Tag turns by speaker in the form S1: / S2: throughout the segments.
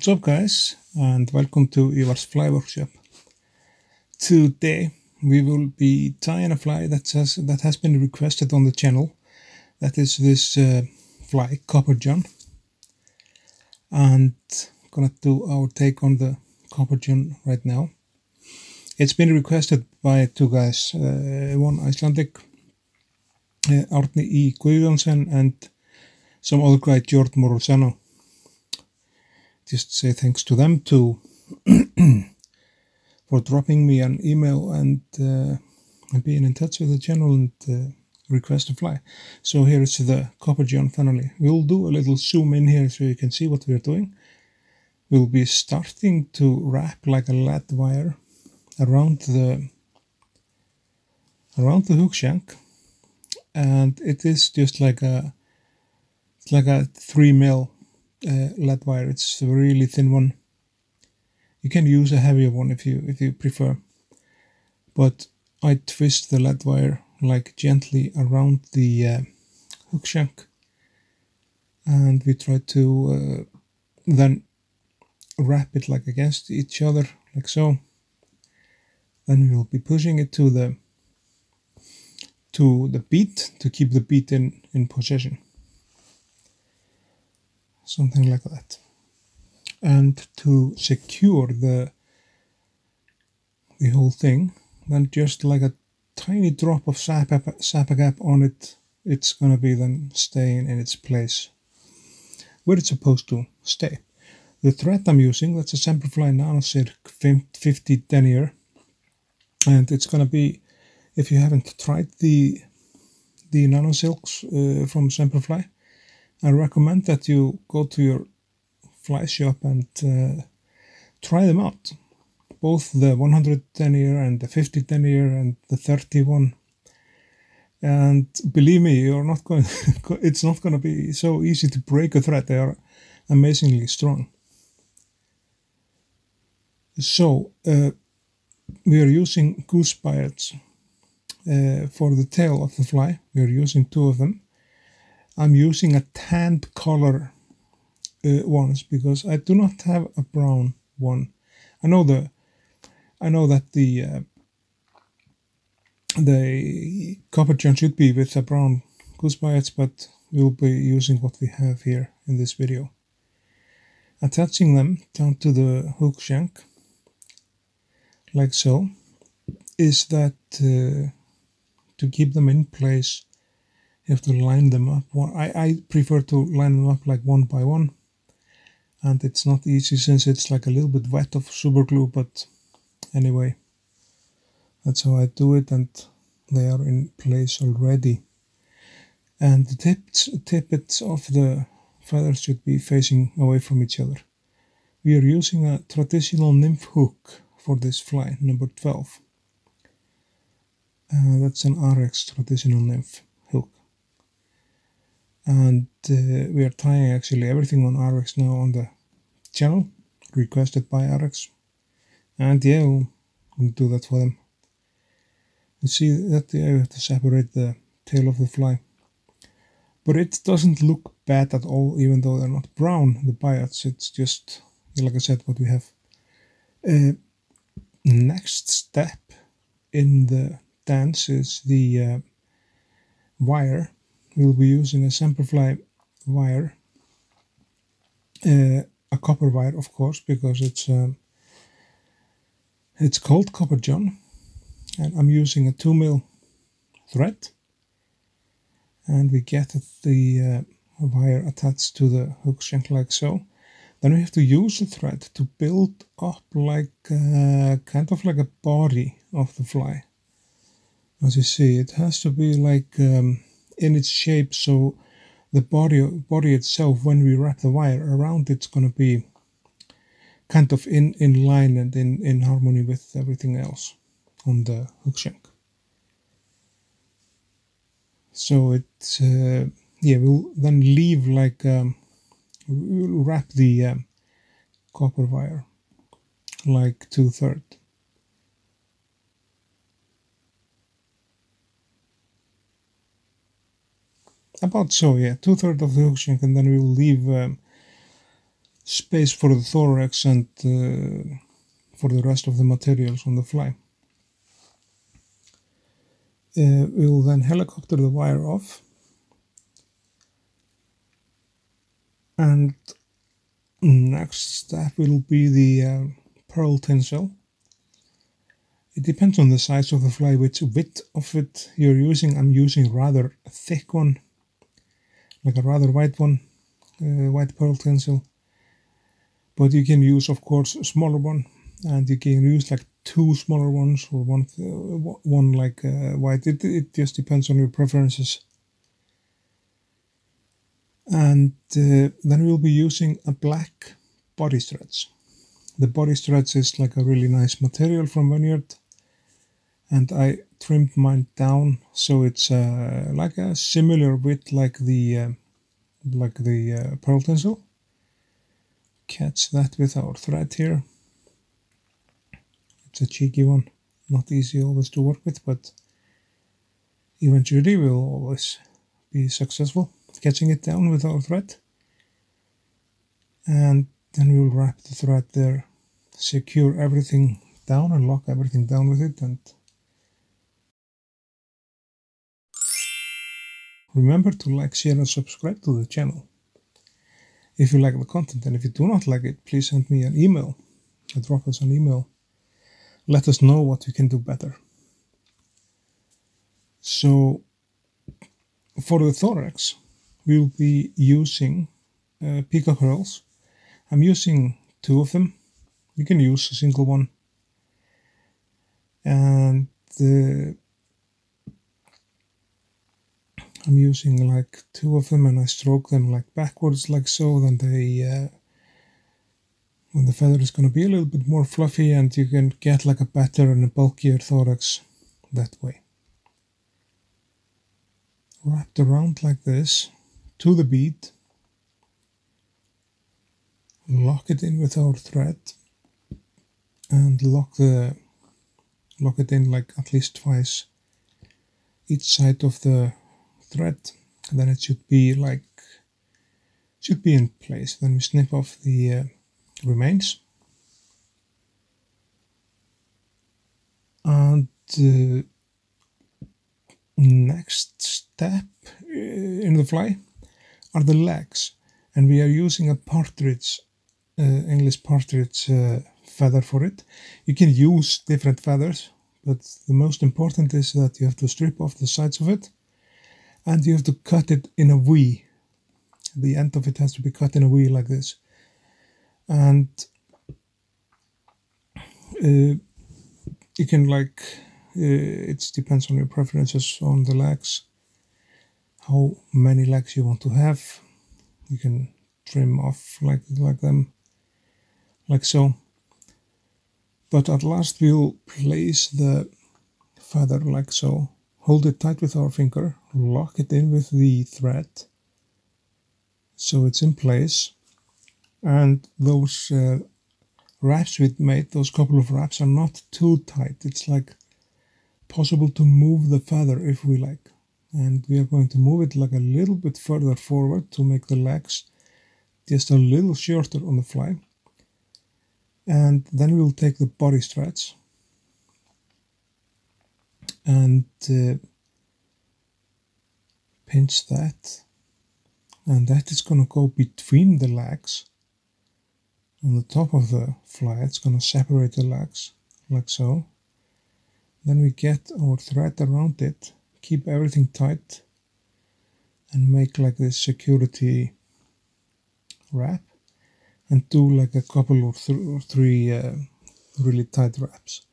S1: What's up guys, and welcome to Ívar's Fly Workshop. Today we will be tying a fly that has been requested on the channel. That is this fly, Copper John. And gonna do our take on the Copper John right now. It's been requested by two guys, one Icelandic, Árni E. Guðjónsson, and some other guy, George Morosano. Just say thanks to them too for dropping me an email and being in touch with the channel and request a fly. So here is the Copper John finally. We'll do a little zoom in here so you can see what we're doing. We'll be starting to wrap like a lead wire around the hook shank, and it is just like a 3mm lead wire. It's a really thin one. You can use a heavier one if you prefer, but I twist the lead wire like gently around the hook shank, and we try to then wrap it like against each other like so. Then we will be pushing it to the bead to keep the bead in position. Something like that. And to secure the whole thing, then just like a tiny drop of Zap-A-Gap on it, it's gonna be then staying in its place where it's supposed to stay. The thread I'm using, that's a Semperfli Nanosilk 50 denier, and it's gonna be, if you haven't tried the Nanosilks from Semperfli, I recommend that you go to your fly shop and try them out. Both the 100 denier and the 50 denier and the 31. And believe me, you're not going. It's not going to be so easy to break a thread. They are amazingly strong. So we are using goose biots for the tail of the fly. We are using two of them. I'm using a tanned color ones because I do not have a brown one. I know that the Copper John should be with a brown goose biots, but we'll be using what we have here in this video. Attaching them down to the hook shank like so is that to keep them in place, you have to line them up. I prefer to line them up like one by one, and it's not easy since it's like a little bit wet of super glue, but anyway, that's how I do it, and they are in place already. And the tippets of the feathers should be facing away from each other. We are using a traditional nymph hook for this fly, number 12. That's an Ahrex traditional nymph hook. And we are tying actually everything on Ahrex now on the channel, requested by Ahrex. And yeah, we'll do that for them. You see that you have to separate the tail of the fly. But it doesn't look bad at all, even though they're not brown, the biots. It's just, like I said, what we have. Next step in the dance is the wire. We'll be using a Semperfli wire, a copper wire, of course, because it's called Copper John, and I'm using a 2mm thread, and we get the wire attached to the hook shank like so. Then we have to use the thread to build up like kind of like a body of the fly. As you see, it has to be like in its shape, so the body itself, when we wrap the wire around, it's going to be kind of in line and in harmony with everything else on the hook shank. So it's yeah, we'll then leave like we'll wrap the copper wire like 2/3. About so, yeah, 2/3 of the hook shank, and then we'll leave space for the thorax and for the rest of the materials on the fly. We will then helicopter the wire off, and next step will be the pearl tinsel. It depends on the size of the fly, which width of it you're using. I'm using a rather thick one, like a rather wide one, white pearl tinsel. But you can use, of course, a smaller one, and you can use like 2 smaller ones or one like white. It just depends on your preferences. And then we'll be using a black body stretch. The body stretch is like a really nice material from Veniard, and I trimmed mine down so it's like a similar width like the pearl tinsel. Catch that with our thread here. It's a cheeky one, not easy always to work with, but eventually we'll always be successful catching it down with our thread. And then we'll wrap the thread there, secure everything down and lock everything down with it. And remember to like, share and subscribe to the channel if you like the content, and if you do not like it, please send me an email or drop us an email. Let us know what we can do better. So for the thorax, we'll be using Peacock hearls. I'm using 2 of them. You can use a single one. And I'm using like 2 of them, and I stroke them like backwards like so. Then when the feather is going to be a little bit more fluffy, and you can get like a better and a bulkier thorax that way. Wrapped around like this to the bead. Lock it in with our thread and lock it in like at least twice each side of the thread, and then it should be in place. Then we snip off the remains, and next step in the fly are the legs, and we are using a Partridge, English Partridge feather for it. You can use different feathers, but the most important is that you have to strip off the sides of it, and you have to cut it in a V. The end of it has to be cut in a V like this. And you can it depends on your preferences on the legs, how many legs you want to have. You can trim off like them, like so. But at last we'll place the feather like so. Hold it tight with our finger, lock it in with the thread so it's in place. And those wraps we made, those couple of wraps, are not too tight. It's like possible to move the feather if we like. And we are going to move it like a little bit further forward to make the legs just a little shorter on the fly. And then we'll take the body stretch and pinch that, and that is going to go between the legs on the top of the fly. It's going to separate the legs like so. Then we get our thread around it, keep everything tight, and make like this security wrap, and do like a couple or 3 really tight wraps.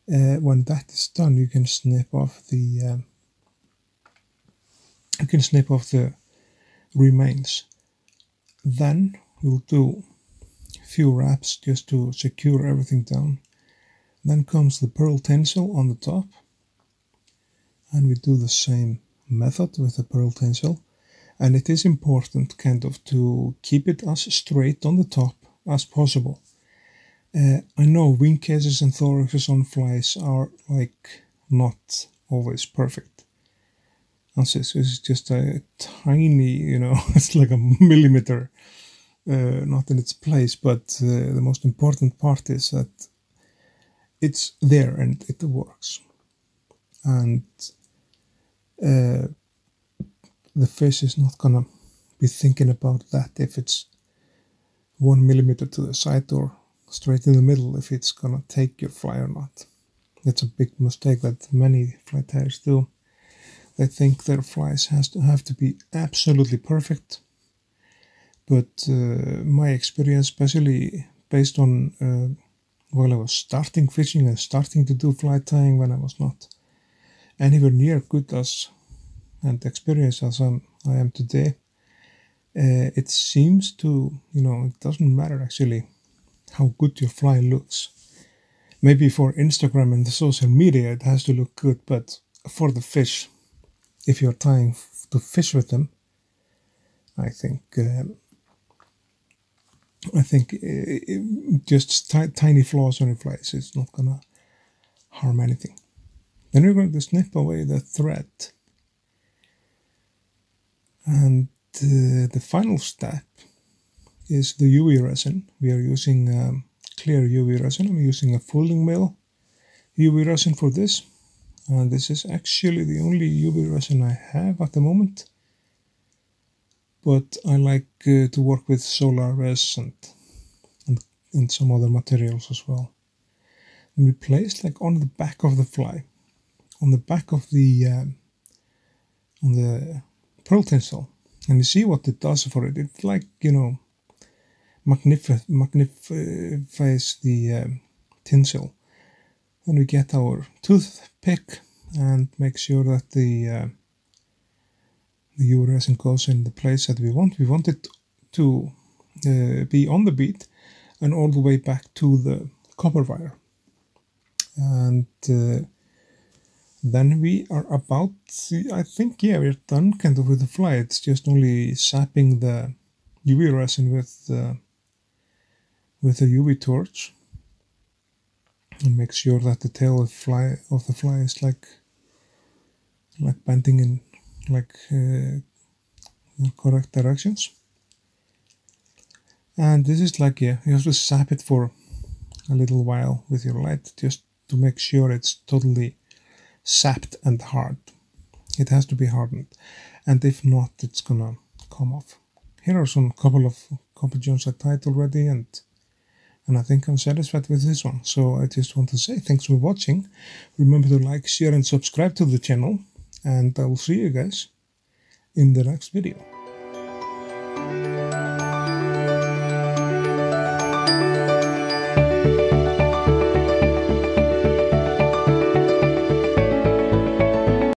S1: When that is done, you can snip off the remains. Then we'll do a few wraps just to secure everything down. Then comes the pearl tinsel on the top, and we do the same method with the pearl tinsel. And it is important kind of to keep it as straight on the top as possible. I know wing cases and thoraxes on flies are like not always perfect. This is just a tiny, it's like a millimeter not in its place, but the most important part is that it's there and it works. And the fish is not gonna be thinking about that if it's 1 millimeter to the side or straight in the middle, if it's gonna take your fly or not. That's a big mistake that many fly tyers do. They think their flies have to be absolutely perfect. But my experience, especially based on while I was starting fishing and starting to do fly tying when I was not anywhere near good as and experienced as I am today, it seems to, it doesn't matter actually how good your fly looks. Maybe for Instagram and the social media it has to look good, but for the fish, if you're tying to fish with them, I think just tiny flaws on your flies is not gonna harm anything. Then we're going to snip away the thread. And the final step is the UV resin. We are using clear UV resin. I'm using a Fulling Mill UV resin for this. And this is actually the only UV resin I have at the moment. But I like to work with solar res and some other materials as well. And we place like on the back of the fly, on the back of the on the pearl tinsel, and you see what it does for it. It like magnifies the tinsel. Then we get our toothpick and make sure that the UV resin goes in the place that we want. We want it to be on the bead and all the way back to the copper wire. And then we are about, I think, yeah, we're done kind of with the fly. It's just only sapping the UV resin with the UV torch. And make sure that the tail of the fly is like bending in the correct directions. And this is like, yeah, you have to sap it for a little while with your light just to make sure it's totally sapped and hard. It has to be hardened, and if not, it's gonna come off. Here are some couple of copper jones I tied already, and I think I'm satisfied with this one. So I just want to say thanks for watching. Remember to like, share and subscribe to the channel, and I will see you guys in the next video.